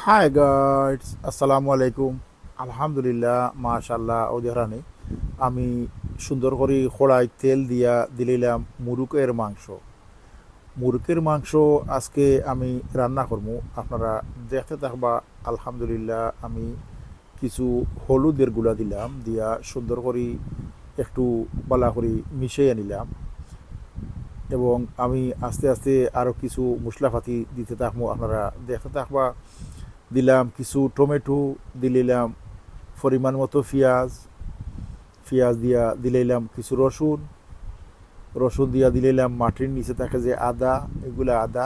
High guides, আসসালামু আলাইকুম। আলহামদুলিল্লাহ, মাশাল্লাহ ওদেরানি আমি সুন্দর করে কড়াই তেল দিয়া দিলাম মুরুকের মাংস। মুরুকের মাংস আজকে আমি রান্না করবো, আপনারা দেখতে থাকবা। আলহামদুলিল্লাহ, আমি কিছু হলুদের গুঁড়া দিলাম, দিয়া সুন্দর করে একটু বালা করে মিশিয়ে নিলাম এবং আমি আস্তে আস্তে আরও কিছু মশলাপাতি দিতে থাকবো, আপনারা দেখতে থাকবা। দিলাম কিছু টমেটো, দিলাম পরিমাণ মতো পেঁয়াজ, পেঁয়াজ দিয়া দিলাম কিছু রসুন, রসুন দিয়া দিলাম মাটির নিচে থাকে যে আদা, এগুলা আদা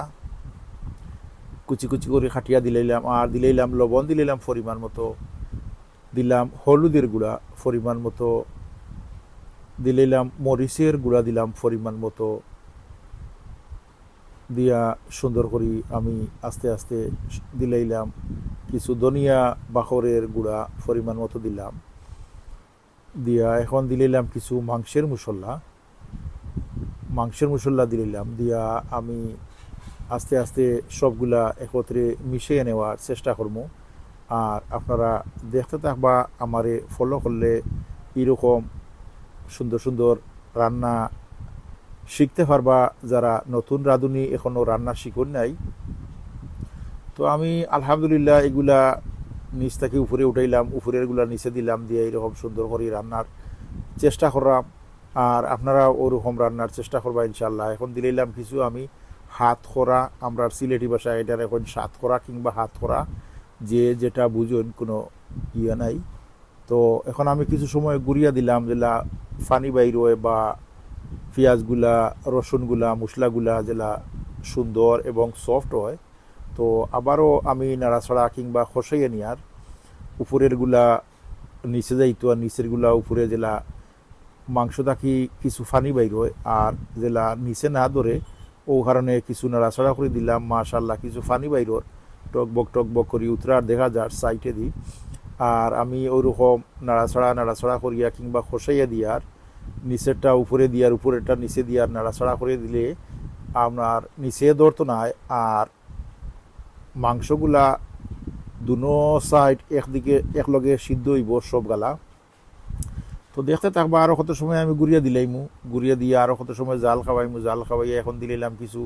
কুচি কুচি করে খাটিয়া দিলাম, আর দিলাম লবণ, দিলাম পরিমাণ মতো, দিলাম হলুদের গুঁড়া পরিমাণ মতো, দিলাম মরিচের গুঁড়া দিলাম পরিমাণ মতো, দিয়া সুন্দর করি আমি আস্তে আস্তে দিলাম কিছু ধনিয়া বাখরের গুঁড়া পরিমাণ মতো দিলাম, দিয়া এখন দিলাম কিছু মাংসের মশলা দিলাম, দিয়া আমি আস্তে আস্তে সবগুলা একত্রে মিশিয়ে নেওয়ার চেষ্টা করবো। আর আপনারা দেখতে থাকবা, আমারে ফলো করলে এরকম সুন্দর সুন্দর রান্না শিখতে পারবা, যারা নতুন রাঁধুনি এখনও রান্না শিখুন নাই। তো আমি আলহামদুলিল্লাহ এগুলা নিচ থেকে উপরে উঠাইলাম, উপরের গুলা নিচে দিলাম, দিয়ে এরকম সুন্দর করে রান্নার চেষ্টা করলাম। আর আপনারা ওরকম রান্নার চেষ্টা করবা ইনশাল্লাহ। এখন দিলাম কিছু আমি হাত খোরা, আমরা সিলেটি ভাষায় এটার এখন সাত খোরা কিংবা হাত খোরা, যে যেটা বুঝুন, কোনো ইয়ে নাই। তো এখন আমি কিছু সময় গুড়িয়া দিলাম, যেটা ফানি বাইর হয় বা পেঁয়াজগুলা, রসুনগুলা, মশলাগুলা যেটা সুন্দর এবং সফট হয়। তো আবারও আমি নাড়াছড়া কিংবা খসাইয়ে নিয়ার উপরের গুলা নিচে যাইতো, আর নিচের গুলা উপরে যেলা মাংস থাকি কিছু ফানি বাইর হয়, আর যেলা নিচে না ধরে ও কারণে কিছু নাড়াছড়া করে দিলাম। মাশাল্লাহ, কিছু ফানি বাইর টকবক করি উতরার দেখা যায় সাইটে দিই। আর আমি ওইরকম নাড়াছড়া করিয়া কিংবা খসাইয়া দিয়ার নিচেরটা উপরে দিয়ার, উপরেরটা নিচে দিয়ার নাড়াছড়া করে দিলে আপনার নিচে ধরতো না। আর মাংসগুলা দুনো সাইড একদিকে একলগে সিদ্ধ হইব সব গালা। তো দেখতে থাকবা, আরও কত সময় আমি গুড়িয়া দিলাইমু, গুড়িয়া দিয়ে আরও কত সময় জাল খাওয়াইয়া এখন দিলাম কিছু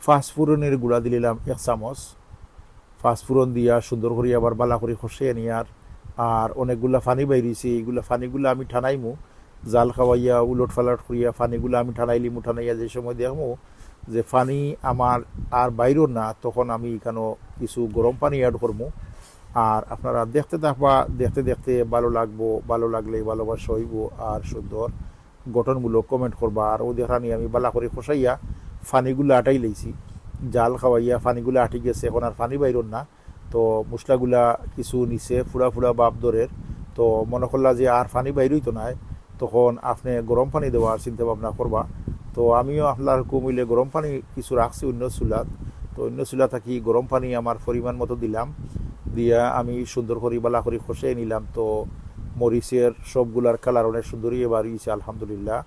ফাস্টফুরনের গুঁড়া দিলাম 1 চামচ। ফাস্টফুরন দিয়া সুন্দর করে আবার বালা করে খসিয়ে নিয়ার, আর অনেকগুলা ফানি বাইরিছি, এইগুলা ফানিগুলো আমি ঠানাইমু জাল খাওয়াইয়া উলট ফালট করিয়া। ফানিগুলো আমি ঠানাইয়া যে সময় দেখবো যে ফানি আমার আর বাইরও না, তখন আমি এখানেও কিছু গরম পানি অ্যাড করবো। আর আপনারা দেখতে থাকবা, দেখতে দেখতে ভালো লাগলে ভালোবাসা হইব, আর সুন্দর গঠনমূলক কমেন্ট করবা। আর ও দেখা নিয়ে আমি বালা করে খসাইয়া ফানিগুলো আটাই লইছি, জাল খাওয়াইয়া ফানিগুলো আটি গেছে, এখন আর ফানি বাইরন না। তো মশলাগুলা কিছু নিচে ফুড়া বাপ দরের, তো মনে করলা যে আর ফানি বাইরই তো নাই, তখন আপনি গরম পানি দেওয়ার চিন্তা ভাবনা করবা। তো আমিও আপনার কমিলে গরম পানি কিছু রাখছি অন্য চুলাত, তো অন্য চুলা থাকি গরম পানি আমার পরিমাণ মতো দিলাম, দিয়া আমি সুন্দর করে বালা করে খসিয়ে নিলাম। তো মরিচের সবগুলার কালার অনেক সুন্দরই এবার ইয়েছে আলহামদুলিল্লাহ।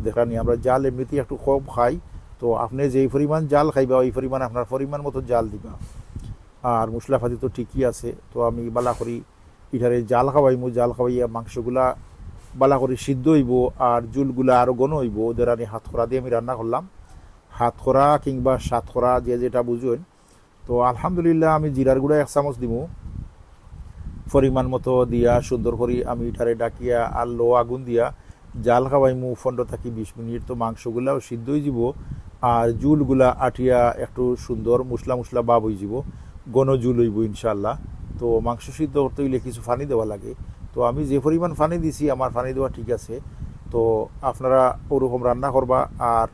দেখানি আমরা জাল এমনিতেই একটু কম খাই, তো আপনি যেই পরিমাণ জাল খাইবা ওই পরিমাণ আপনার পরিমাণ মতো জাল দিবা। আর মশলাপাতি তো ঠিকই আছে। তো আমি বালা করি এটারে জাল খাওয়াইয়া মাংসগুলা বালা করে সিদ্ধ হইব, আর জুলগুলা আরও ঘন হইব। ওদের আমি হাতখরা দিয়ে আমি রান্না করলাম, হাতখরা কিংবা সাতখরা যে যেটা বুঝুন। তো আলহামদুলিল্লাহ আমি জিরার গুঁড়া 1 চামচ দিব পরিমাণ মতো, দিয়া সুন্দর করি আমি এটারে ডাকিয়া আর লো আগুন দিয়া জাল খাওয়াইমু 15 থেকে 20 মিনিট। তো মাংসগুলাও সিদ্ধ হয়ে যাব, আর জুলগুলা আটিয়া একটু সুন্দর মশলা বাব হয়ে যাব, ঘন জুল হইব ইনশাল্লাহ। তো মাংস সিদ্ধ করতে হইলে কিছু পানি দেওয়া লাগে। তো আমি যে পরিমাণ পানি দিছি আমার পানি দেওয়া ঠিক আছে। তো আপনারা ওরকম রান্না করবা, আর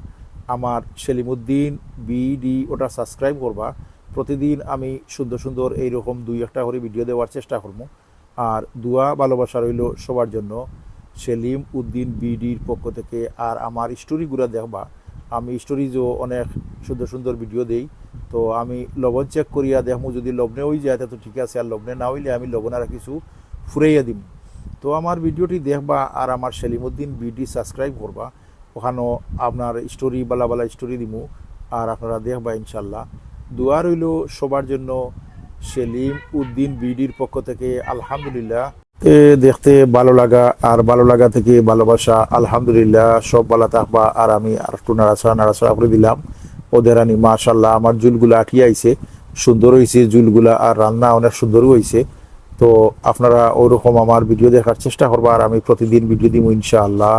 আমার সেলিমউদ্দিন বিডি ওটা সাবস্ক্রাইব করবা। প্রতিদিন আমি সুন্দর সুন্দর এইরকম 2-1টা করে ভিডিও দেওয়ার চেষ্টা করবো। আর দোয়া ভালোবাসা রইল সবার জন্য সেলিম উদ্দিন বিডির পক্ষ থেকে। আর আমার স্টোরিগুলো দেখবা, আমি স্টোরিজও অনেক সুন্দর সুন্দর ভিডিও দেই। তো আমি লবণ চেক করিয়া দেখবো, যদি লবণে হয়ে যায় তো ঠিক আছে, আর লবণে না হইলে আমি লবণ আর কিছু ফুরাইয়া দিব। তো আমার ভিডিওটি দেখবা, আর আমার সেলিমউদ্দিন বিডি সাবস্ক্রাইব করবা, ওখানেও আপনার স্টোরি বালা স্টোরি দিব, আর আপনারা দেখবা ইনশাল্লাহ। দোয়া রইল সবার জন্য, সেলিম উদ্দিন বিডির পক্ষ থেকে আলহামদুলিল্লাহ। দেখতে ভালো লাগা আর ভালো লাগা থেকে ভালোবাসা, আলহামদুলিল্লাহ সব ভালো থাকবা। আর আমি আর একটু নাড়াচাড়া নাড়াচাড়া করে দিলাম ওদের আনি। মাশাল্লাহ আমার চুলগুলা আটিয়ে আইছে, সুন্দর হয়েছে চুলগুলা, আর রান্না অনেক সুন্দর হয়েছে। তো আপনারা ওরকম আমার ভিডিও দেখার চেষ্টা করবা, আর আমি প্রতিদিন ভিডিও দিব ইনশাআল্লাহ।